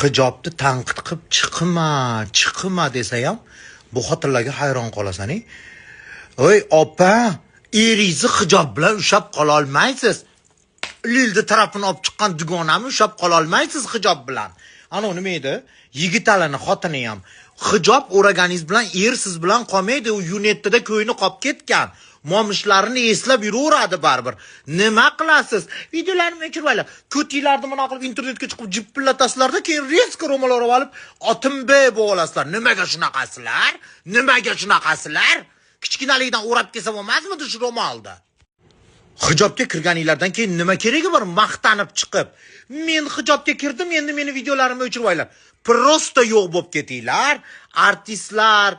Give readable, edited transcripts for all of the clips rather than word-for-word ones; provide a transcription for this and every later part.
hijobni tanqid qilib chiqma desa ham bu xotinlarga hayron qolasan. Voy opa, eringizni hijob bilan ushlab qola olmaysiz. Lilni tarafini olib chiqqan dugonamni ushlab qola olmaysiz hijob bilan. Ana nima edi? Yigitlarni xotini ham hijob o'raganingiz bilan siz bilan qolmaydi, u yunetda ko'yni qolib ketgan. Momishlarini eslab yuraveradi baribir. Nima qilasiz? Videolarni o'chirib, ko'tinglarni mana qilib internetga chiqib jippillatasizlarda, keyin reska ro'mol o'rab olib, otimbe bo'lasizlar. Nimaga shunaqasizlar? Nimaga shunaqasizlar? Kichkinalikdan o'rab kelsa bo'lmasmidi shu ro'molda? Hijobga kirganinglardan keyin nima keragi bor maqtanib chiqib? Men hijobga kirdim, endi meni videolarimni o'chirib qo'yinglar. Prosta yo'q bo'lib ketinglar. Artistlar,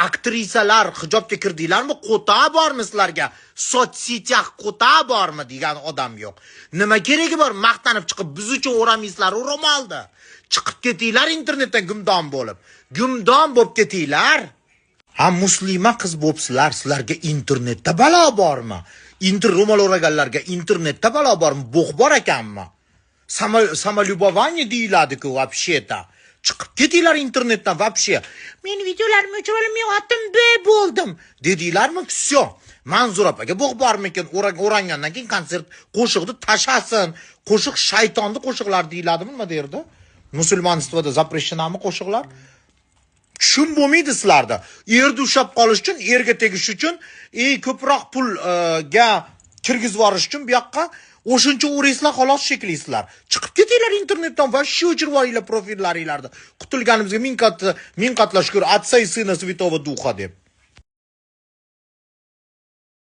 aktrisalar hijobga kirdinglarmi? Qo'ta bormi sizlarga? Sochsitях qo'ta bormi degan odam yo'q. Nima keragi bor maqtanib chiqib biz uchun o'ramaysizlar u ro'molda. Chiqib ketinglar internetdan gumdon bo'lib ketinglar. Ha, muslima qiz bo'psizlar, sizlarga internetda balo bormi? Ro'mol o'raganlarga internetda balo bormi? Bug' bor ekanmi? Samolyubovание deyiladi-ku вообще-то. Chiqib ketinglar internetdan вообще. Men videolarimni o'chirib olib, men otimbe bo'ldim dedinglarmi? Всё. Manzur opaga bug' bormikin? O'rangandan keyin konsert qo'shiqni tashasin. Qo'shiq shaytonni qo'shiqlar deyiladimi, nima derdi? Musulmonstvoda запрещенami qo'shiqlar? Tushun bo'lmaydi sizlarda. Erni ushlab qolish uchun, erga tegish uchun, ko'proq pulga kirgizib yuborish uchun bu yoqqa o'shuncha o'raysizlar, xolos sheklisizlar. Chiqib ketinglar internetdan va shu o'chirib olinglar profillaringlarni. Qutulganimizga ming qatla shukr, Отца и Сына Святого Духа deb.